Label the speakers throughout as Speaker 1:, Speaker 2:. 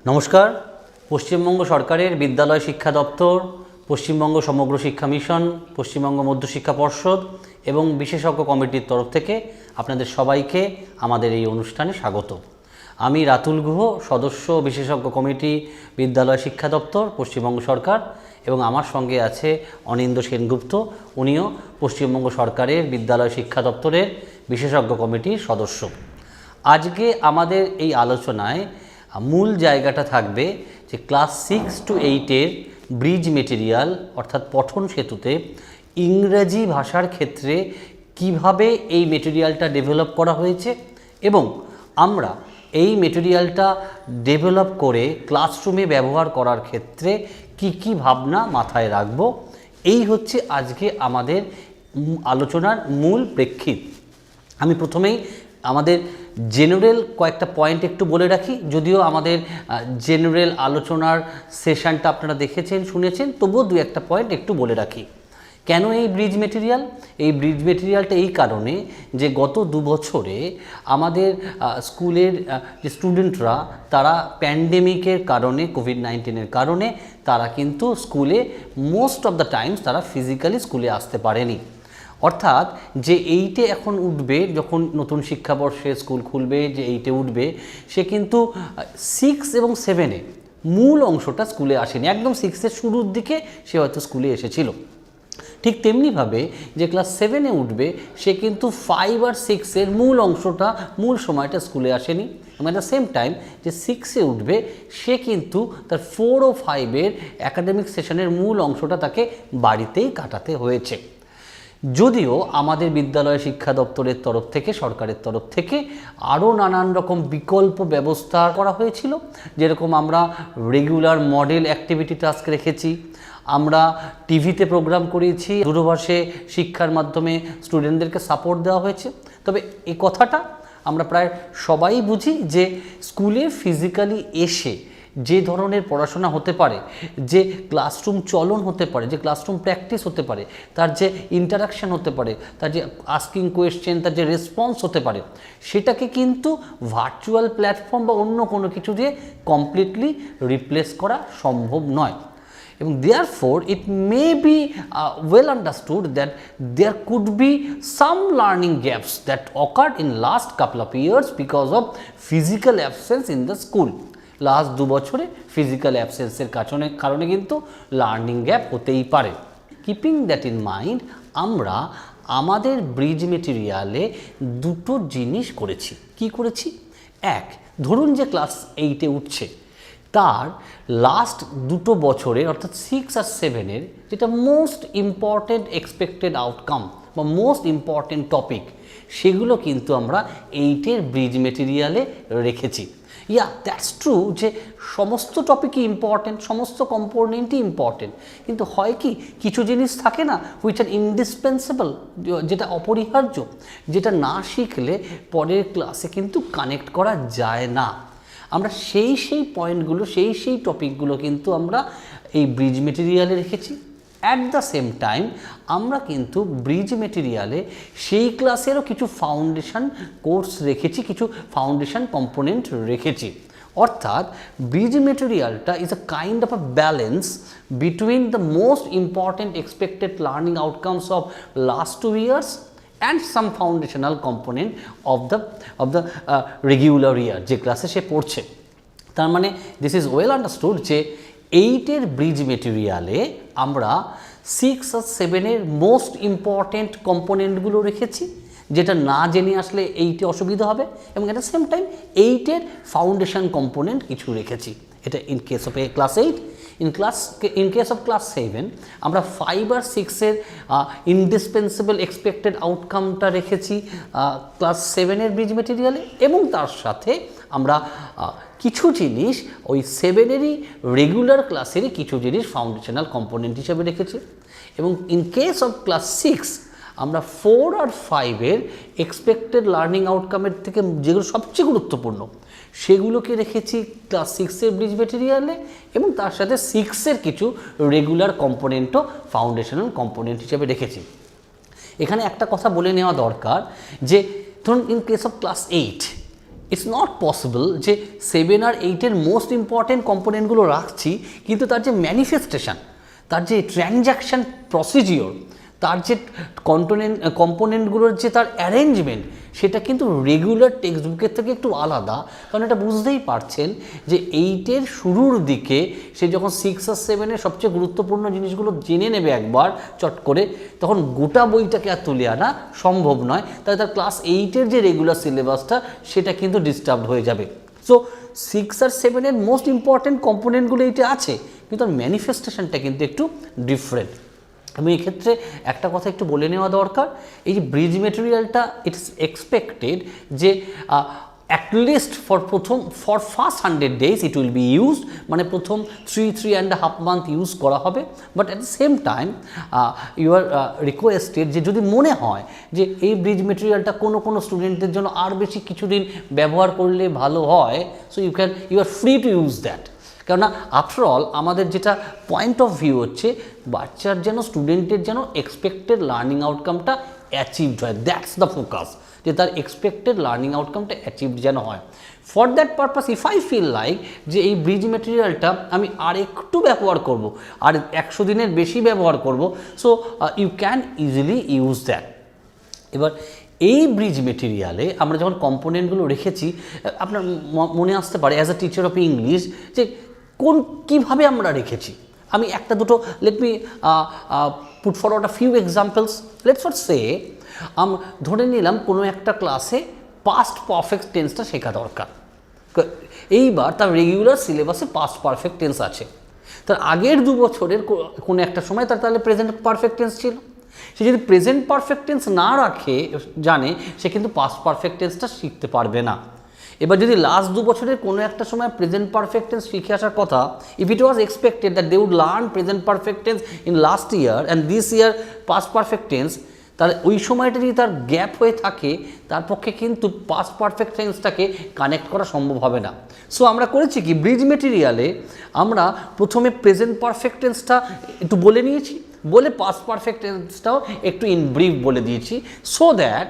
Speaker 1: নমস্কার। পশ্চিমবঙ্গ সরকারের বিদ্যালয় শিক্ষা দপ্তর, পশ্চিমবঙ্গ সমগ্র শিক্ষা মিশন, পশ্চিমবঙ্গ মধ্যশিক্ষা পর্ষদ এবং বিশেষজ্ঞ কমিটির তরফ থেকে আপনাদের সবাইকে আমাদের এই অনুষ্ঠানে স্বাগত। আমি রাতুল গুহ, সদস্য বিশেষজ্ঞ কমিটি, বিদ্যালয় শিক্ষা দপ্তর, পশ্চিমবঙ্গ সরকার, এবং আমার সঙ্গে আছে অনিন্দ্য সেনগুপ্ত, উনিও পশ্চিমবঙ্গ সরকারের বিদ্যালয় শিক্ষা দপ্তরের বিশেষজ্ঞ কমিটির সদস্য। আজকে আমাদের এই আলোচনায় মূল জায়গাটা থাকবে যে ক্লাস 6 to 8-এর ব্রিজ মেটেরিয়াল অর্থাৎ পঠন সেতুতে ইংরেজি ভাষার ক্ষেত্রে কিভাবে এই মেটেরিয়ালটা ডেভেলপ করা হয়েছে এবং আমরা এই মেটেরিয়ালটা ডেভেলপ করে ক্লাসরুমে ব্যবহার করার ক্ষেত্রে কি ভাবনা মাথায় রাখব, এই হচ্ছে আজকে আমাদের আলোচনার মূল প্রেক্ষিত। আমি প্রথমেই আমাদের জেনারেল কয়েকটা পয়েন্ট একটু বলে রাখি, যদিও আমাদের জেনারেল আলোচনার সেশনটা আপনারা দেখেছেন শুনেছেন, তবুও দু একটা পয়েন্ট একটু বলে রাখি। কেন এই ব্রিজ মেটেরিয়াল? এই ব্রিজ মেটেরিয়ালটা এই কারণে যে গত 2 বছরে আমাদের স্কুলের যে স্টুডেন্টরা তারা প্যান্ডেমিকের কারণে, কোভিড-19-এর কারণে তারা কিন্তু স্কুলে মোস্ট অফ দ্য টাইমস তারা ফিজিক্যালি স্কুলে আসতে পারেনি। অর্থাৎ যে 8-এ এখন উঠবে, যখন নতুন শিক্ষাবর্ষে স্কুল খুলবে, যে 8-এ উঠবে, সে কিন্তু 6 এবং 7-এ মূল অংশটা স্কুলে আসেনি। একদম 6-এর শুরুর দিকে সে হয়তো স্কুলে এসেছিল। ঠিক তেমনিভাবে যে ক্লাস 7-এ উঠবে সে কিন্তু 5 আর 6-এর মূল অংশটা, মূল সময়টা স্কুলে আসেনি। এবং অ্যাট দ্য সেম টাইম যে 6-এ উঠবে সে কিন্তু তার 4 ও 5-এর অ্যাকাডেমিক সেশনের মূল অংশটা তাকে বাড়িতেই কাটাতে হয়েছে। যদিও আমাদের বিদ্যালয় শিক্ষা দপ্তরের তরফ থেকে, সরকারের তরফ থেকে আরও নানান রকম বিকল্প ব্যবস্থা করা হয়েছিল, যেরকম আমরা রেগুলার মডেল অ্যাক্টিভিটি টাস্ক রেখেছি, আমরা টিভিতে প্রোগ্রাম করিয়েছি, দূরভাষে শিক্ষার মাধ্যমে স্টুডেন্টদেরকে সাপোর্ট দেওয়া হয়েছে। তবে এই কথাটা আমরা প্রায় সবাই বুঝি যে স্কুলে ফিজিক্যালি এসে যে ধরনের পড়াশোনা হতে পারে, যে ক্লাসরুম চলন হতে পারে, যে ক্লাসরুম প্র্যাকটিস হতে পারে, তার যে ইন্টারাকশান হতে পারে, তার যে আস্কিং কোয়েশ্চেন, তার যে রেসপন্স হতে পারে, সেটাকে কিন্তু ভার্চুয়াল প্ল্যাটফর্ম বা অন্য কোনো কিছু দিয়ে কমপ্লিটলি রিপ্লেস করা সম্ভব নয়। এবং therefore it may be well understood that there could be some learning gaps that occurred in last couple of years because of physical absence in the school. Last 2 বছরে ফিজিক্যাল অ্যাবসেন্সের কারণে কিন্তু learning gap হতেই পারে। Keeping that in mind, আমরা আমাদের bridge মেটেরিয়ালে দুটো জিনিস করেছি। কি করেছি? এক, ধরুন যে ক্লাস 8-এ উঠছে, তার লাস্ট 2 বছরে অর্থাৎ 6 আর 7-এর যেটা মোস্ট ইম্পর্টেন্ট এক্সপেক্টেড আউটকাম বা মোস্ট ইম্পর্টেন্ট টপিক, সেগুলো কিন্তু আমরা 8-এর ব্রিজ মেটেরিয়ালে রেখেছি। দ্যাটস ট্রু যে সমস্ত টপিকই ইম্পর্টেন্ট, সমস্ত কম্পোনেন্টই ইম্পর্টেন্ট, কিন্তু হয় কি, কিছু জিনিস থাকে না হুইচ আর ইনডিসপেন্সেবল, যেটা অপরিহার্য, যেটা না শিখলে পরের ক্লাসে কিন্তু কানেক্ট করা যায় না। আমরা সেই পয়েন্টগুলো, সেই টপিকগুলো কিন্তু আমরা এই ব্রিজ মেটেরিয়ালে রেখেছি। অ্যাট দ্য সেম টাইম আমরা কিন্তু ব্রিজ মেটেরিয়ালে সেই ক্লাসেরও কিছু ফাউন্ডেশন কোর্স রেখেছি, কিছু ফাউন্ডেশন কম্পোনেন্ট রেখেছি। অর্থাৎ ব্রিজ মেটেরিয়ালটা is a kind of a balance between the most important expected learning outcomes of last 2 years and some foundational component of the regular year যে ক্লাসে সে পড়ছে। তার মানে দিস ইজ ওয়েল আন্ডারস্টুড যে 8-এর bridge মেটেরিয়ালে আমরা 6 আর 7-এর মোস্ট ইম্পর্টেন্ট কম্পোনেন্টগুলো রেখেছি, যেটা না জেনে আসলে 8-এ অসুবিধা হবে, এবং এট দ্য সেম টাইম 8-এর ফাউন্ডেশন কম্পোনেন্ট কিছু রেখেছি। এটা in case of class 8। In case of class 7 আমরা 5 আর 6-এর ইনডিসপেন্সেবল এক্সপেক্টেড আউটকামটা রেখেছি ক্লাস 7-এর ব্রিজ মেটেরিয়ালে, এবং তার সাথে আমরা কিছু জিনিস ওই 7-এরই রেগুলার ক্লাসেরই কিছু জিনিস ফাউন্ডেশনাল কম্পোনেন্ট হিসেবে রেখেছি। এবং ইন কেস অফ ক্লাস 6 আমরা 4 আর 5-এর এক্সপেক্টেড লার্নিং আউটকামের থেকে যেগুলো সবচেয়ে গুরুত্বপূর্ণ সেগুলোকে রেখেছি ক্লাস 6-এর ব্রিজ মেটেরিয়ালে, এবং তার সাথে 6-এর কিছু রেগুলার কম্পোনেন্টও ফাউন্ডেশনাল কম্পোনেন্ট হিসেবে রেখেছি। এখানে একটা কথা বলে নেওয়া দরকার যে ধরুন in case of class 8 it's not possible যে 7 আর 8-এর মোস্ট ইম্পর্টেন্ট কম্পোনেন্টগুলো রাখছি, কিন্তু তার যে ম্যানিফেস্টেশন, তার যে ট্রানজ্যাকশান প্রসিজিওর, তার যে কম্পোনেন্টগুলোর যে তার অ্যারেঞ্জমেন্ট, সেটা কিন্তু রেগুলার টেক্সট বুকের থেকে একটু আলাদা। কারণ এটা বুঝতেই পারছেন যে 8-এর শুরুর দিকে সে যখন 6 আর 7-এর সবচেয়ে গুরুত্বপূর্ণ জিনিসগুলো জেনে নেবে একবার চট করে, তখন গোটা বইটাকে আর তুলে আনা সম্ভব নয়। তাই তার ক্লাস 8-এর যে রেগুলার সিলেবাসটা সেটা কিন্তু ডিস্টার্ব হয়ে যাবে। সো 6 আর 7-এর মোস্ট ইম্পর্ট্যান্ট কম্পোনেন্টগুলো এইটা আছে, কিন্তু তার ম্যানিফেস্টেশনটা কিন্তু একটু ডিফারেন্ট। আমি এক্ষেত্রে একটা কথা একটু বলে নেওয়া দরকার, এই যে ব্রিজ মেটেরিয়ালটা ইটস এক্সপেক্টেড যে at least for first 100 days it will be used, মানে প্রথম 3.5 month ইউজ করা হবে। But at the same time you are requested যে যদি মনে হয় যে এই ব্রিজ মেটেরিয়ালটা কোনো স্টুডেন্টদের জন্য আর বেশি কিছুদিন ব্যবহার করলে ভালো হয়, so you are free to use that. কেননা আফটারঅল আমাদের যেটা পয়েন্ট অফ ভিউ হচ্ছে, বাচ্চার যেন স্টুডেন্টের যেন এক্সপেক্টেড লার্নিং আউটকামটা অ্যাচিভড হয়, দ্যাটস দ্য ফোকাস, যে তার এক্সপেক্টেড লার্নিং আউটকামটা অ্যাচিভড যেন হয়। For that purpose if I feel like যে এই ব্রিজ মেটেরিয়ালটা আমি আর একটু ব্যবহার করব, আর 100 দিনের বেশি ব্যবহার করব, so you can easily use that. এবার এই ব্রিজ মেটেরিয়ালে আমরা যখন কম্পোনেন্টগুলো রেখেছি, আপনার মনে আসতে পারে as a teacher of English যে কীভাবে আমরা রেখেছি। আমি একটা দুটো let me put forward a few examples. Let's for say ধরে নিলাম কোনো একটা ক্লাসে পাস্ট পারফেক্ট টেন্সটা শেখা দরকার। এইবার তার রেগুলার সিলেবাসে পাস্ট পারফেক্ট টেন্স আছে, তার আগের 2 বছরের কোনো একটা সময় তার তাহলে প্রেজেন্ট পারফেক্ট টেন্স ছিল। সে যদি প্রেজেন্ট পারফেক্ট টেন্স না জানে, সে কিন্তু পাস্ট পারফেক্ট টেন্সটা শিখতে পারবে না। এবার যদি লাস্ট 2 বছরের কোনো একটা সময় প্রেজেন্ট পারফেক্ট টেন্স শিখে আসার কথা, if it was expected that they would learn present perfect tense in last year and this year past perfect tense, তাহলে ওই সময়টা যদি তার গ্যাপ হয়ে থাকে, তার পক্ষে কিন্তু পাস্ট পারফেক্ট টেন্সটাকে কানেক্ট করা সম্ভব হবে না। সো আমরা করেছি কি, ব্রিজ মেটেরিয়ালে আমরা প্রথমে প্রেজেন্ট পারফেক্ট টেন্সটা একটু বলে নিয়েছি, বলে পাস্ট পারফেক্ট টেন্সটাও একটু ইন ব্রিফ বলে দিয়েছি, সো দ্যাট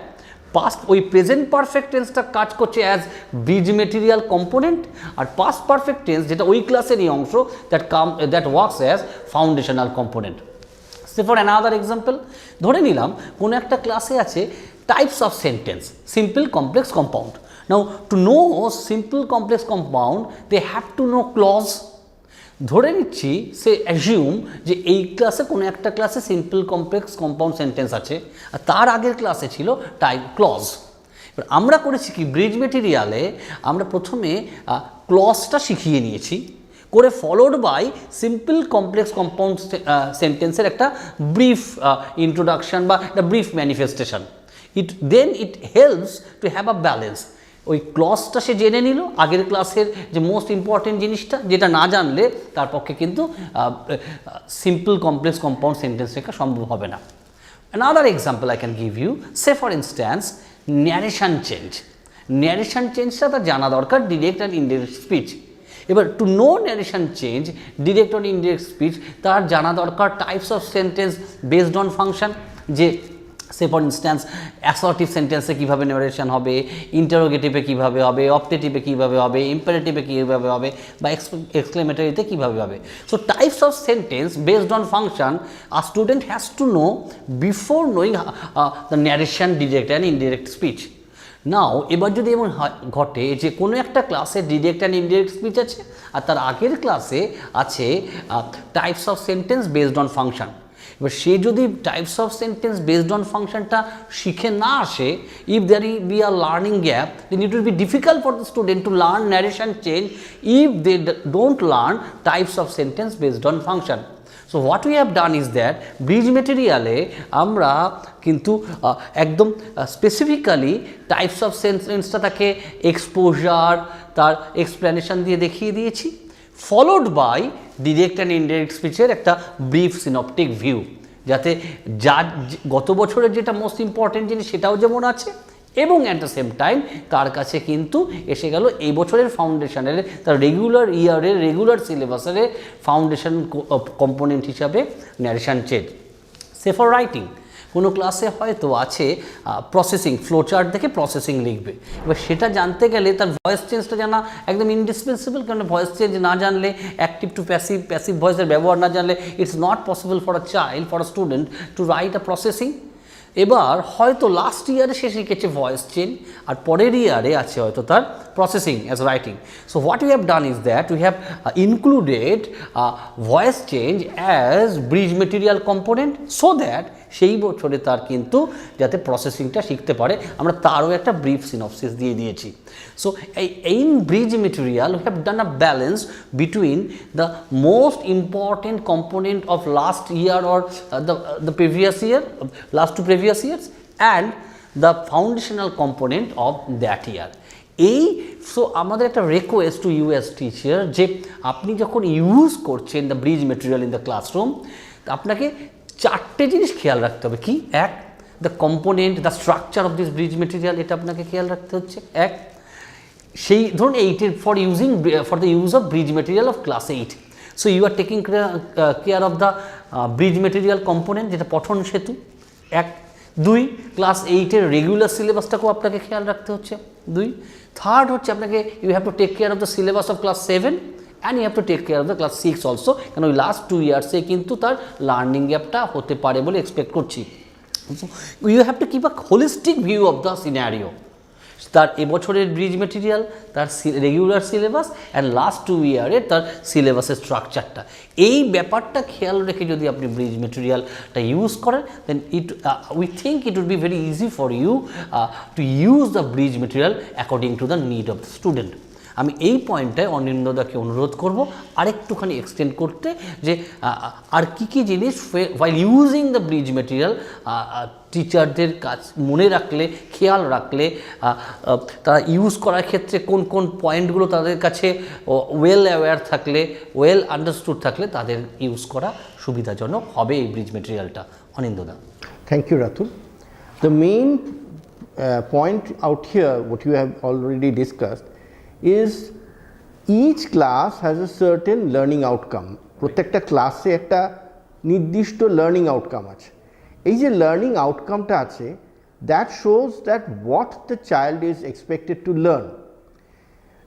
Speaker 1: ওই প্রেজেন্ট পারফেক্ট টেন্সটা কাজ করছে অ্যাজ ব্রিজ মেটেরিয়াল কম্পোনেন্ট, আর পাস্ট পারফেক্ট টেন্স যেটা ওই ক্লাসেরই অংশ, that works as foundational component. Say for another example, ধরে নিলাম কোনো একটা ক্লাসে আছে types of sentence, simple, complex, compound. Now to know simple, complex, compound they have to know clause. ধরে নিচ্ছি সে অ্যাজিউম যে এই ক্লাসে কোনো একটা ক্লাসে সিম্পল, কমপ্লেক্স, কম্পাউন্ড সেন্টেন্স আছে, আর তার আগের ক্লাসে ছিল টাইপ ক্লজ। এবার আমরা করেছি কি, ব্রিজ মেটেরিয়ালে আমরা প্রথমে ক্লজটা শিখিয়ে নিয়েছি, করে followed by simple, complex, compound সেন্টেন্সের একটা ব্রিফ ইন্ট্রোডাকশন বা একটা brief manifestation. It helps to have a balance. ওই ক্লজটা সে জেনে নিল, আগের ক্লাসের যে মোস্ট ইম্পর্টেন্ট জিনিসটা, যেটা না জানলে তার পক্ষে কিন্তু সিম্পল, কমপ্লেক্স, কম্পাউন্ড সেন্টেন্স শেখা সম্ভব হবে না। Another example I can give you, say for instance narration change. Narration চেঞ্জটা তার জানা দরকার, ডিরেক্ট অ্যান্ড ইনডিরেক্ট স্পিচ। এবার to know narration change, direct and indirect speech, তার জানা দরকার types of sentence based on function, যে সে ফর ইনস্ট্যান্স অ্যাসার্টিভ সেন্টেন্সে কীভাবে ন্যারেশন হবে, ইন্টারোগেটিভে কীভাবে হবে, অপটেটিভে কীভাবে হবে, ইম্পারেটিভে কীভাবে হবে, বা এক্সক্লেমেটরিতে কীভাবে হবে। So types of sentence based on function a student has to know before knowing the narration, direct and indirect speech. Now এবার যদি এমন ঘটে যে কোনো একটা ক্লাসে ডিরেক্ট অ্যান্ড ইনডিরেক্ট স্পিচ আছে, আর তার আগের ক্লাসে আছে types of sentence based on function, এবার সে যদি types of sentence based on ফাংশনটা শিখে না আসে, if there be a learning gap, then it will be difficult for the student to learn narration change if they don't learn types of sentence based on function. So what we have done is that bridge মেটেরিয়ালে আমরা কিন্তু একদম specifically types of সেন্টেন্সটা তাকে exposure, তার explanation দিয়ে দেখিয়ে দিয়েছি, followed by direct and indirect স্পিচের একটা ব্রিফ সিনপটিক ভিউ, যাতে গত বছরের যেটা মোস্ট ইম্পর্টেন্ট জিনিস সেটাও যেমন আছে, এবং অ্যাট দ্য সেম টাইম তার কাছে কিন্তু এসে গেল এই বছরের ফাউন্ডেশনের, তার রেগুলার ইয়ারের রেগুলার সিলেবাসের ফাউন্ডেশন কম্পোনেন্ট হিসাবে narration change. Say for writing, কোনো ক্লাসে হয়তো আছে প্রসেসিং, ফ্লোচার্ট দেখে প্রসেসিং লিখবে, এবার সেটা জানতে গেলে তার ভয়েস চেঞ্জটা জানা একদম ইন্ডিসপেন্সিবল, কারণ ভয়েস চেঞ্জ না জানলে, অ্যাক্টিভ টু প্যাসিভ, প্যাসিভ ভয়েসের ব্যবহার না জানলে it's not possible for a child, for a student to write a processing. এবার হয়তো লাস্ট ইয়ারে সে শিখেছে ভয়েস চেঞ্জ, আর পরের ইয়ারে আছে হয়তো তার processing as writing. So what you have done is that we have included voice change as bridge material component, so that সেই বছরে তার কিন্তু যাতে প্রসেসিংটা শিখতে পারে, আমরা তারও একটা ব্রিফ সিনপসিস দিয়ে দিয়েছি। So in bridge material we have done a balance between the most important component of last year or the previous year, last two previous years, and the foundational component of that year. So আমাদের একটা request to you as teacher, যে আপনি যখন use করছেন the bridge material in the classroom, আপনাকে চারটে জিনিস খেয়াল রাখতে হবে। কি? এক, the component, the structure of this bridge material, এটা আপনাকে খেয়াল রাখতে হচ্ছে। এক, সেই ধরুন 8 for the use of bridge material of class 8, so you are taking care of the bridge material component, যেটা পঠন সেতু। এক। দুই, ক্লাস 8-এর রেগুলার সিলেবাসটাকেও আপনাকে খেয়াল রাখতে হচ্ছে। দুই। থার্ড হচ্ছে আপনাকে you have to take care of the syllabus of class 7 and you have to take care of the class 6 also, কারণ ওই লাস্ট 2 ইয়ার্সে কিন্তু তার লার্নিং গ্যাপটা হতে পারে বলে এক্সপেক্ট করছি। You have to keep a holistic view of the scenario, তার এবছরের ব্রিজ মেটেরিয়াল, তার রেগুলার সিলেবাস অ্যান্ড লাস্ট 2 ইয়ারের তার সিলেবাসের স্ট্রাকচারটা, এই ব্যাপারটা খেয়াল রেখে যদি আপনি ব্রিজ মেটেরিয়ালটা ইউজ করেন, then we think it would be very easy for you to use the bridge material according to the need of the student. আমি এই পয়েন্টটায় অনিন্দ্যদাকে অনুরোধ করব আরেকটুখানি এক্সটেন্ড করতে, যে আর কী জিনিস while using the bridge material টিচারদের কাজ মনে রাখলে, খেয়াল রাখলে, তারা ইউজ করার ক্ষেত্রে কোন কোন পয়েন্টগুলো তাদের কাছে ওয়েল অ্যাওয়্যার থাকলে, ওয়েল আন্ডারস্টুড থাকলে তাদের ইউজ করা সুবিধাজনক হবে এই bridge মেটেরিয়ালটা। অনিন্দ্যদা।
Speaker 2: Thank you, Ratul. The main point out here, what you have already discussed, is each class has a certain learning outcome. প্রত্যেকটা ক্লাসে একটা নির্দিষ্ট লার্নিং আউটকাম আছে। এই যে লার্নিং আউটকামটা আছে, that shows that what the child is expected to learn.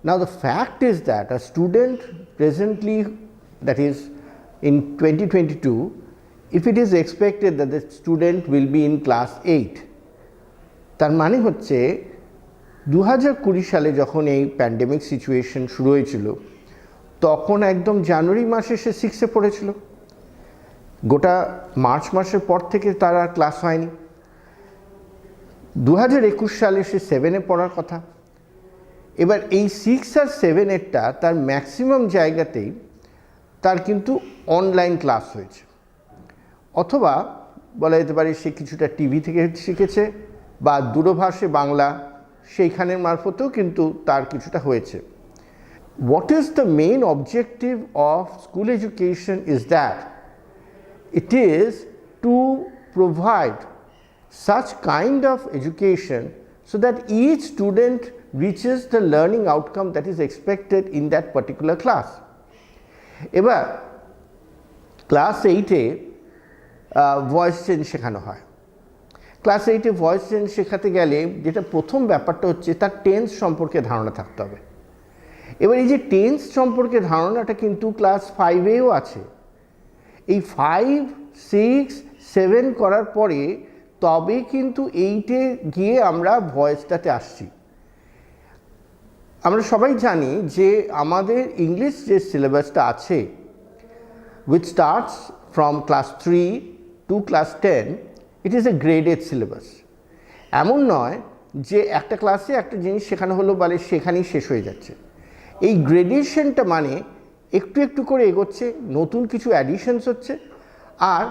Speaker 2: Now the fact is that a student presently, that is in 2022, if it is expected that the student will be in class 8, তার মানে হচ্ছে 2020 সালে যখন এই pandemic situation শুরু হয়েছিল, তখন একদম জানুয়ারি মাসে সে 6-এ পড়েছিল, গোটা মার্চ মাসের পর থেকে তার আর ক্লাস হয়নি। 2021 সালে সে 7-এ পড়ার কথা। এবার এই 6 আর 7-এরটা তার ম্যাক্সিমাম জায়গাতেই তার কিন্তু অনলাইন ক্লাস হয়েছে, অথবা বলা যেতে পারে সে কিছুটা টিভি থেকে শিখেছে, বা দূরভাষে বাংলা সেইখানের মারফতেও কিন্তু তার কিছুটা হয়েছে। What is the main objective of school education is that it is to provide such kind of education so that each student reaches the learning outcome that is expected in that particular class. এবার class 8-এ voice change শেখানো হয়। Class 8-এ voice change শেখাতে গেলে যেটা প্রথম ব্যাপারটা হচ্ছে তার টেন্স সম্পর্কে ধারণা থাকতে হবে। এবার এই যে টেন্স সম্পর্কে ধারণাটা কিন্তু ক্লাস 5-এও আছে। এই 5, 6, 7 করার পরে তবে কিন্তু 8-এ গিয়ে আমরা ভয়েসটাতে আসছি। আমরা সবাই জানি যে আমাদের ইংলিশ যে সিলেবাসটা আছে, which starts from class 3 to class 10, it is a graded syllabus. এমন নয় যে একটা ক্লাসে একটা জিনিস শেখানো হলো বলে সেখানেই শেষ হয়ে যাচ্ছে। এই গ্রেডেশনটা মানে একটু একটু করে এগোচ্ছে, নতুন কিছু অ্যাডিশনস হচ্ছে, আর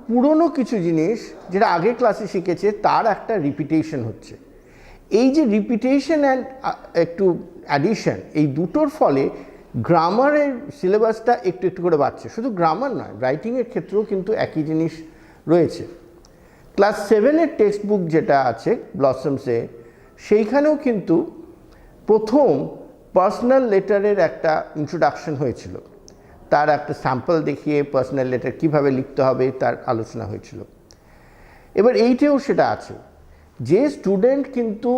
Speaker 2: পুরনো কিছু জিনিস যেটা আগের ক্লাসে শিখেছে তার একটা রিপিটেশন হচ্ছে। এই যে রিপিটেশন অ্যান্ড একটু অ্যাডিশন, এই দুটোর ফলে গ্রামারের সিলেবাসটা একটু একটু করে বাড়ছে। শুধু গ্রামার নয়, রাইটিংয়ের ক্ষেত্রেও কিন্তু একই জিনিস রয়েছে। ক্লাস 7-এর টেক্সট বুক যেটা আছে ব্লসমসে, সেইখানেও কিন্তু প্রথম পার্সোনাল লেটারের একটা ইন্ট্রোডাকশন হয়েছিল, তার একটা স্যাম্পল দেখিয়ে পার্সোনাল লেটার কীভাবে লিখতে হবে তার আলোচনা হয়েছিল। এবার এইটেও সেটা আছে, যে স্টুডেন্ট কিন্তু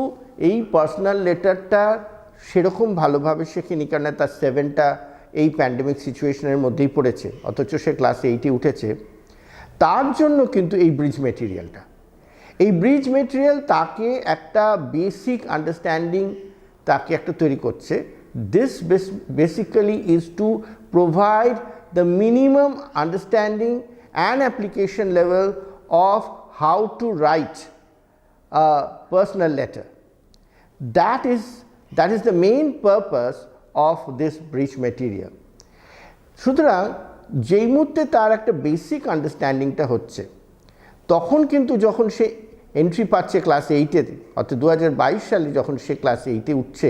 Speaker 2: এই পার্সোনাল লেটারটা সেরকম ভালোভাবে শেখেনি, কারণ তার 7টা এই প্যান্ডেমিক সিচুয়েশনের মধ্যেই পড়েছে, অথচ সে ক্লাস 8-এ উঠেছে, তার জন্য কিন্তু এই ব্রিজ মেটেরিয়ালটা, এই ব্রিজ মেটেরিয়াল তাকে একটা বেসিক আন্ডারস্ট্যান্ডিং তাকে একটা তৈরি করছে। This basically is to provide the minimum understanding and application level of how to right a personal letter. That is the main purpose of this bridge material. সুতরাং যেই মুহূর্তে তার একটা বেসিক আন্ডারস্ট্যান্ডিংটা হচ্ছে, তখন কিন্তু যখন সে এন্ট্রি পাচ্ছে ক্লাস 8-এ, অর্থাৎ 2022 সালে যখন সে ক্লাস 8-এ উঠছে,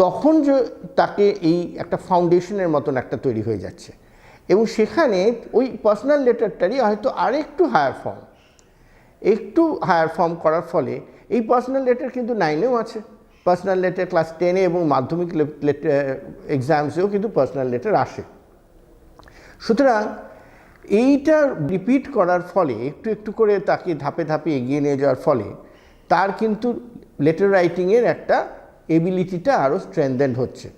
Speaker 2: তখন যে তাকে এই একটা ফাউন্ডেশনের মতন একটা তৈরি হয়ে যাচ্ছে, এবং সেখানে ওই পার্সোনাল লেটারটারই হয়তো আরেকটু হায়ার ফর্ম করার ফলে এই পার্সোনাল লেটার কিন্তু 9-এও আছে, পার্সোনাল লেটার ক্লাস 10-এ এবং মাধ্যমিক এক্সামসেও কিন্তু পার্সোনাল লেটার আসে। সুতরাং এইটা রিপিট করার ফলে, একটু একটু করে তাকে ধাপে ধাপে এগিয়ে নিয়ে যাওয়ার ফলে তার কিন্তু লেটার রাইটিংয়ের একটা এবিলিটিটা আরও স্ট্রেংথেন্ড হচ্ছে।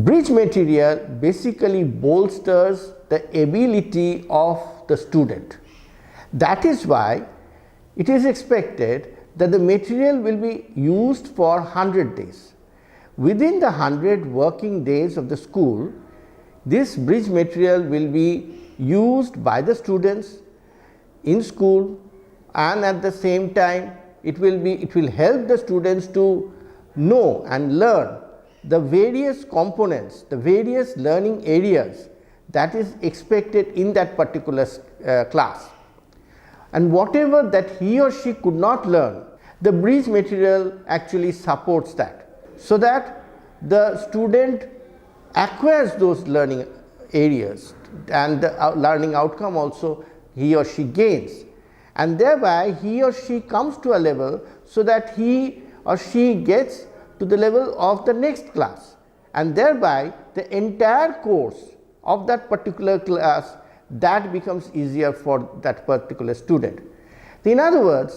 Speaker 2: Bridge material basically bolsters the ability of the student. That is why it is expected that the material will be used for 100 days. Within the 100 working days of the school, this bridge material will be used by the students in school, and at the same time it will help the students to know and learn the various components, the various learning areas that is expected in that particular class. And whatever that he or she could not learn, the bridge material actually supports that, so that the student acquires those learning areas, and the learning outcome also he or she gains, and thereby he or she comes to a level so that he or she gets to the level of the next class, and thereby the entire course of that particular class that becomes easier for that particular student. In other words,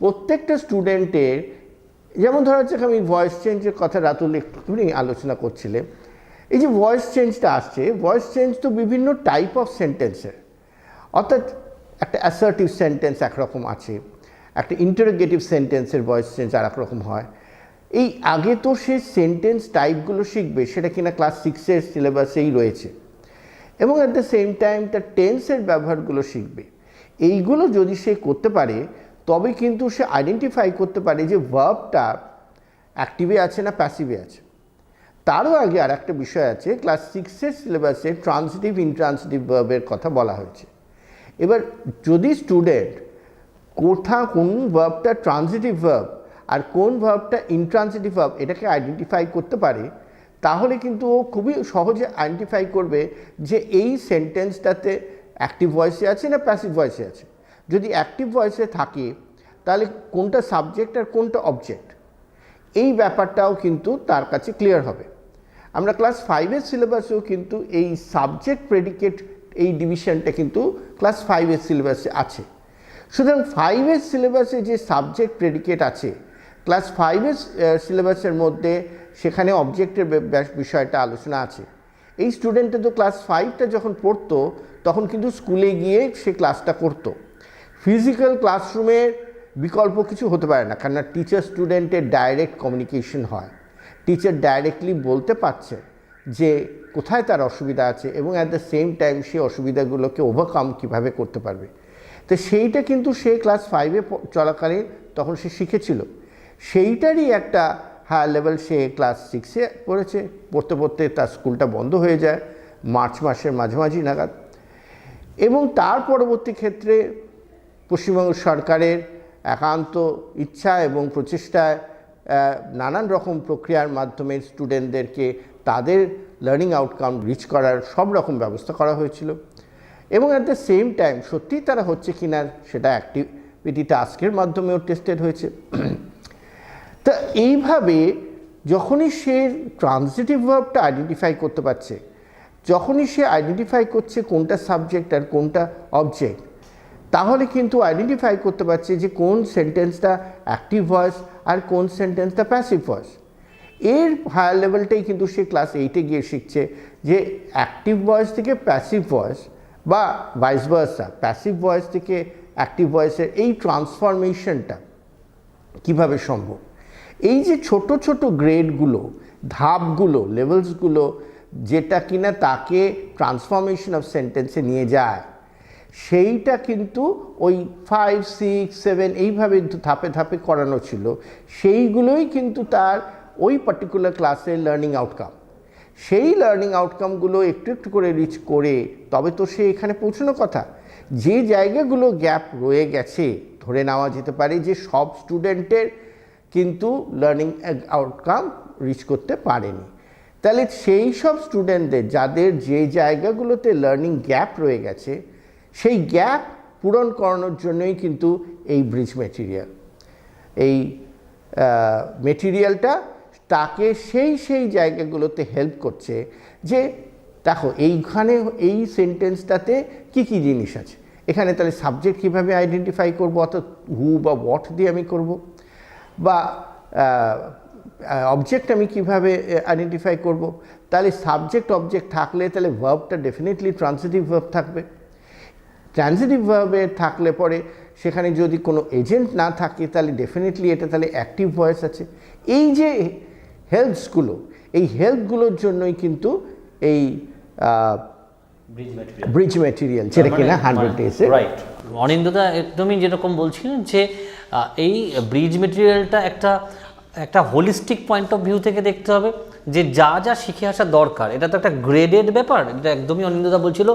Speaker 2: প্রত্যেকটা স্টুডেন্টের, যেমন ধরা যাক আমি voice চেঞ্জের কথা রাতুল একটুখানি আলোচনা করছিলেন, এই যে ভয়েস চেঞ্জটা আসছে, ভয়েস চেঞ্জ তো বিভিন্ন টাইপ অফ সেন্টেন্সের, অর্থাৎ একটা অ্যাসার্টিভ সেন্টেন্স একরকম আছে, একটা ইন্টারোগেটিভ সেন্টেন্সের ভয়েস চেঞ্জ আর একরকম হয়। এই আগে তো সে সেন্টেন্স টাইপগুলো শিখবে, সেটা কিনা ক্লাস 6-এর সিলেবাসেই রয়েছে, এবং অ্যাট দ্য সেম টাইম তার টেন্সের ব্যবহারগুলো শিখবে। এইগুলো যদি সে করতে পারে, তবে কিন্তু সে আইডেন্টিফাই করতে পারে যে ভার্বটা অ্যাক্টিভে আছে না প্যাসিভে আছে। তারও আগে আর একটা বিষয় আছে, ক্লাস 6-এর সিলেবাসে ট্রান্সিটিভ ইনট্রান্সিটিভ ভার্বের কথা বলা হয়েছে। এবার যদি স্টুডেন্ট কোন ভার্বটা ট্রান্সিটিভ ভার্ব আর কোন ভার্বটা ইনট্রান্সিটিভ ভার্ব এটাকে আইডেন্টিফাই করতে পারে, তাহলে কিন্তু ও খুবই সহজে আইডেন্টিফাই করবে যে এই সেন্টেন্সটাতে অ্যাক্টিভ ভয়েসে আছে না প্যাসিভ ভয়েসে আছে। যদি অ্যাক্টিভ ভয়েসে থাকে, তাহলে কোনটা সাবজেক্ট আর কোনটা অবজেক্ট, এই ব্যাপারটাও কিন্তু তার কাছে ক্লিয়ার হবে। আমরা ক্লাস 5-এর সিলেবাসেও কিন্তু এই সাবজেক্ট প্রেডিকেট এই ডিভিশনটা কিন্তু ক্লাস 5-এর সিলেবাসে আছে। সুতরাং 5-এর সিলেবাসে যে সাবজেক্ট প্রেডিকেট আছে, ক্লাস 5-এর সিলেবাসের মধ্যে সেখানে অবজেক্টের বিষয়টা আলোচনা আছে। এই স্টুডেন্টটা তো ক্লাস 5টা যখন পড়তো, তখন কিন্তু স্কুলে গিয়ে সে ক্লাসটা করতো। ফিজিক্যাল ক্লাসরুমের বিকল্প কিছু হতে পারে না, কেননা টিচার স্টুডেন্টের ডাইরেক্ট কমিউনিকেশন হয়, টিচার ডাইরেক্টলি বলতে পারছে যে কোথায় তার অসুবিধা আছে, এবং অ্যাট দ্য সেম টাইম সে অসুবিধাগুলোকে ওভারকাম কীভাবে করতে পারবে। তো সেইটা কিন্তু সে ক্লাস 5-এ চলাকালীন তখন সে শিখেছিল, সেইটারই একটা হায়ার লেভেল সে ক্লাস 6-এ পড়েছে। পড়তে পড়তে তার স্কুলটা বন্ধ হয়ে যায় মার্চ মাসের মাঝামাঝি নাগাদ, এবং তার পরবর্তী ক্ষেত্রে পশ্চিমবঙ্গ সরকারের একান্ত ইচ্ছা এবং প্রচেষ্টায় নানান রকম প্রক্রিয়ার মাধ্যমে স্টুডেন্টদেরকে তাদের লার্নিং আউটকাম রিচ করার সব রকম ব্যবস্থা করা হয়েছিল, এবং অ্যাট দ্য সেম টাইম সত্যিই তারা হচ্ছে কিনা সেটা অ্যাক্টিভিটি টাস্কের মাধ্যমেও টেস্টেড হয়েছে। তা এইভাবে যখনই সে ট্রান্সিটিভ ভার্বটা আইডেন্টিফাই করতে পারছে, যখনই সে আইডেন্টিফাই করছে কোনটা সাবজেক্ট আর কোনটা অবজেক্ট, তাহলে কিন্তু আইডেন্টিফাই করতে পারছে যে কোন সেন্টেন্সটা অ্যাক্টিভ ভয়েস আর কোন সেন্টেন্সটা প্যাসিভ ভয়েস। এর হায়ার লেভেলটাই কিন্তু সে ক্লাস 8-এ গিয়ে শিখছে যে অ্যাক্টিভ ভয়েস থেকে প্যাসিভ ভয়েস বা ভাইস ভার্সা, প্যাসিভ ভয়েস থেকে অ্যাক্টিভ ভয়েসের এই ট্রান্সফরমেশনটা কিভাবে সম্ভব। এই যে ছোট ছোট গ্রেডগুলো, ধাপগুলো, লেভেলসগুলো, যেটা কিনা তাকে ট্রান্সফরমেশন অফ সেন্টেন্সে নিয়ে যায়, সেইটা কিন্তু ওই 5, 6, 7 এইভাবে ধাপে ধাপে করানো ছিল। সেইগুলোই কিন্তু তার ওই পার্টিকুলার ক্লাসের লার্নিং আউটকাম। সেই লার্নিং আউটকামগুলো একটু একটু করে রিচ করে তবে তো সে এখানে পৌঁছানোর কথা। যে জায়গাগুলো গ্যাপ রয়ে গেছে, ধরে নেওয়া যেতে পারে যে সব স্টুডেন্টের কিন্তু লার্নিং আউটকাম রিচ করতে পারেনি, তাহলে সেই সব স্টুডেন্টদের যাদের যে জায়গাগুলোতে লার্নিং গ্যাপ রয়ে গেছে, সেই গ্যাপ পূরণ করানোর জন্যই কিন্তু এই ব্রিজ মেটেরিয়াল। এই মেটেরিয়ালটা তাকে সেই জায়গাগুলোতে হেল্প করছে যে দেখো এইখানে এই সেন্টেন্সটাতে কি কি জিনিস আছে, এখানে তাহলে সাবজেক্ট কীভাবে আইডেন্টিফাই করবো, অর্থাৎ হু বা হোয়াট দিয়ে আমি করব, বা অবজেক্ট আমি কিভাবে আইডেন্টিফাই করব। তাহলে সাবজেক্ট অবজেক্ট থাকলে তাহলে ভার্বটা ডেফিনেটলি ট্রান্সিটিভ ভার্ব থাকবে। ট্রান্সিটিভ ভার্বে থাকলে পরে সেখানে যদি কোনো এজেন্ট না থাকে তাহলে ডেফিনেটলি এটা তাহলে অ্যাক্টিভ ভয়েস আছে। এই যে হেল্পসগুলো, এই হেল্পগুলোর জন্যই কিন্তু এই ব্রিজ মেটেরিয়াল, যেটা কিনা 100 ডেজে।
Speaker 1: রাইট, অনিন্দদা একদমই যেরকম বলছিলেন যে এই ব্রিজ মেটেরিয়ালটা একটা হোলিস্টিক পয়েন্ট অফ ভিউ থেকে দেখতে হবে, যে যা যা শিখে আসা দরকার। এটা তো একটা গ্রেডেড ব্যাপার, এটা একদমই অনিন্দদা বলছিল।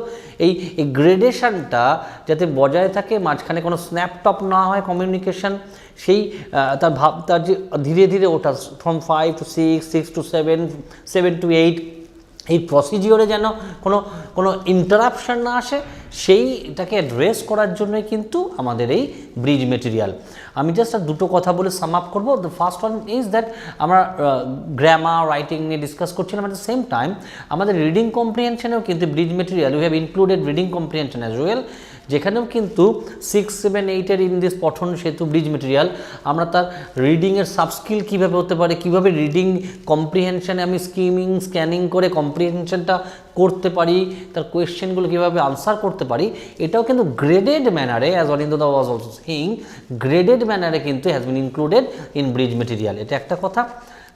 Speaker 1: এই গ্রেডেশনটা যাতে বজায় থাকে, মাঝখানে কোনো স্ন্যাপটপ না হয় কমিউনিকেশন, সেই তার যে ধীরে ধীরে ওটা ফ্রম 5 to 6, 6 to 7, 7 to 8, এই প্রসিজিওরে যেন কোনো ইন্টারাপশন না আসে, সেইটাকে অ্যাড্রেস করার জন্যই কিন্তু আমাদের এই ব্রিজ মেটেরিয়াল। আমি জাস্ট দুটো কথা বলে সাম আপ করবো। The first one is that আমরা গ্রামার রাইটিং নিয়ে ডিসকাস করছিলাম, অ্যাট দ্য সেম টাইম আমাদের রিডিং কম্প্রিহেনশনেও কিন্তু bridge material we have included reading comprehension as well, যেখানেও কিন্তু 6, 7, 8-এর ইন দিস পঠন সেতু ব্রিজ মেটেরিয়াল আমরা তার রিডিংয়ের সাবস্কিল কীভাবে হতে পারে, কীভাবে রিডিং কম্প্রিহেনশানে আমি স্ক্যানিং করে কম্প্রিহেনশনটা করতে পারি, তার কোয়েশ্চেনগুলো কীভাবে আনসার করতে পারি, এটাও কিন্তু গ্রেডেড ম্যানারে, অ্যাজ অনিন্দদা ওয়াজ অলসো সেইং, গ্রেডেড ম্যানারে কিন্তু has been included in bridge material. এটা একটা কথা।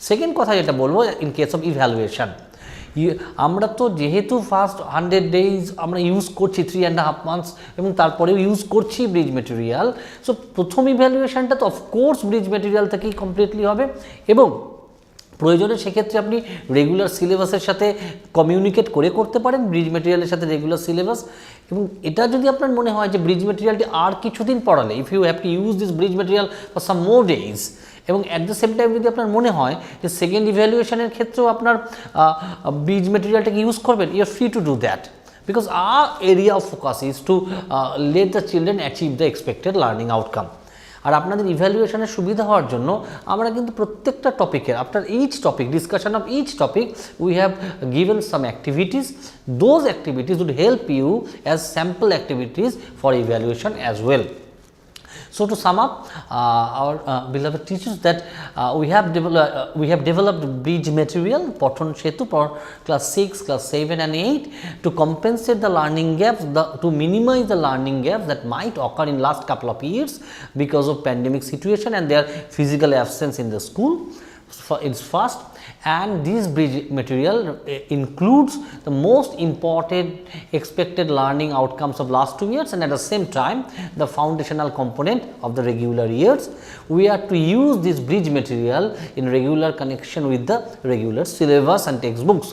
Speaker 1: সেকেন্ড কথা যেটা বলবো, ইন কেস অফ ইভ্যালুয়েশন, আমরা তো যেহেতু ফার্স্ট 100 ডেজ আমরা ইউজ করছি, 3.5 months, এবং তারপরেও ইউজ করছি ব্রিজ মেটেরিয়াল। সো প্রথম ইভ্যালুয়েশনটা তো অফকোর্স ব্রিজ মেটেরিয়াল থেকেই কমপ্লিটলি হবে, এবং প্রয়োজনে সেক্ষেত্রে আপনি রেগুলার সিলেবাসের সাথে কমিউনিকেট করে করতে পারেন, ব্রিজ মেটেরিয়ালের সাথে রেগুলার সিলেবাস। এবং এটা যদি আপনার মনে হয় যে ব্রিজ মেটেরিয়ালটি আর কিছুদিন পড়ালে, if you have to use this bridge material for some more days, এবং অ্যাট দ্য সেম টাইম যদি আপনার মনে হয় যে সেকেন্ড ইভ্যালুয়েশনের ক্ষেত্রেও আপনার ব্রিজ মেটেরিয়ালটাকে ইউজ করবেন, you are free to do that, because our area of focus is to let the children achieve the expected learning outcome. আর আপনাদের ইভ্যালুয়েশনের সুবিধা হওয়ার জন্য আমরা কিন্তু প্রত্যেকটা টপিকের, after each topic, discussion of each topic, we have given some activities. Those activities would help you as sample activities for evaluation as well. So to sum up, our beloved teachers, that we have developed bridge material Pothon Setu for class 6, class 7 and 8 to compensate the learning gaps, to minimize the learning gaps that might occur in last couple of years because of pandemic situation and their physical absence in the school. It's first, and this bridge material includes the most important expected learning outcomes of last 2 years, and at the same time the foundational component of the regular years. We are to use this bridge material in regular connection with the regular syllabus and textbooks.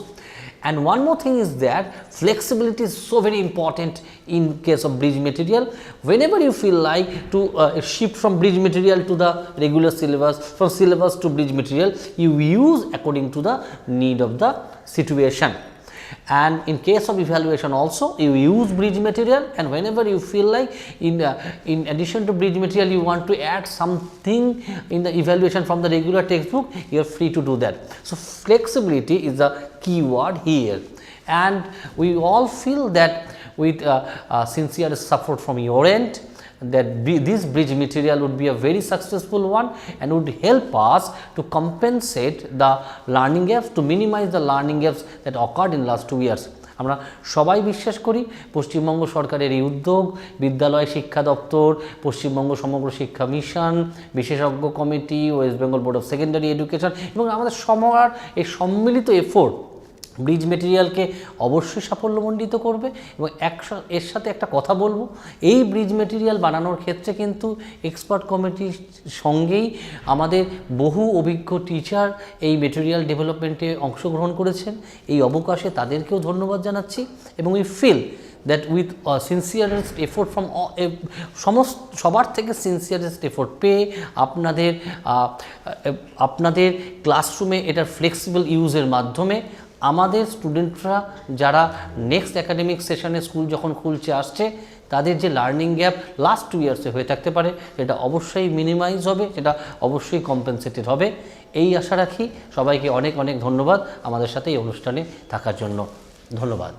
Speaker 1: And one more thing is that flexibility is so very important in case of bridge material. Whenever you feel like to shift from bridge material to the regular syllabus, from syllabus to bridge material, you use according to the need of the situation. And in case of evaluation also, you use bridge material, and whenever you feel like in addition to bridge material you want to add something in the evaluation from the regular textbook, you are free to do that. So flexibility is the key word here, and we all feel that with sincere support from your end, that this bridge material would be a very successful one and would help us to compensate the learning gaps, to minimize the learning gaps that occurred in last 2 years. আমরা সবাই বিশ্বাস করি পশ্চিমবঙ্গ সরকারের এই উদ্যোগ, বিদ্যালয় শিক্ষা দপ্তর, পশ্চিমবঙ্গ সমগ্র শিক্ষা মিশন, বিশেষজ্ঞ committee, West Bengal board of secondary education এবং আমাদের সবার এই সম্মিলিত এফোর্ট ব্রিজ মেটেরিয়ালকে অবশ্যই সাফল্যমণ্ডিত করবে। এবং এর সাথে একটা কথা বলবো, এই ব্রিজ মেটেরিয়াল বানানোর ক্ষেত্রে কিন্তু এক্সপার্ট কমিটির সঙ্গেই আমাদের বহু অভিজ্ঞ টিচার এই মেটেরিয়াল ডেভেলপমেন্টে অংশগ্রহণ করেছেন। এই অবকাশে তাদেরকেও ধন্যবাদ জানাচ্ছি এবং we feel that with sincerest effort from সবার থেকে সিনসিয়ারেস্ট এফোর্ট পেয়ে আপনাদের ক্লাসরুমে এটার ফ্লেক্সিবল ইউজের মাধ্যমে আমাদের স্টুডেন্টরা যারা নেক্সট একাডেমিক সেশনে স্কুল যখন খুলছে আসছে তাদের যে লার্নিং গ্যাপ লাস্ট 2 ইয়ার্সে হয়ে থাকতে পারে সেটা অবশ্যই মিনিমাইজ হবে, সেটা অবশ্যই কম্পেনসেটেড হবে। এই আশা রাখি। সবাইকে অনেক অনেক ধন্যবাদ আমাদের সাথে এই অনুষ্ঠানে থাকার জন্য। ধন্যবাদ।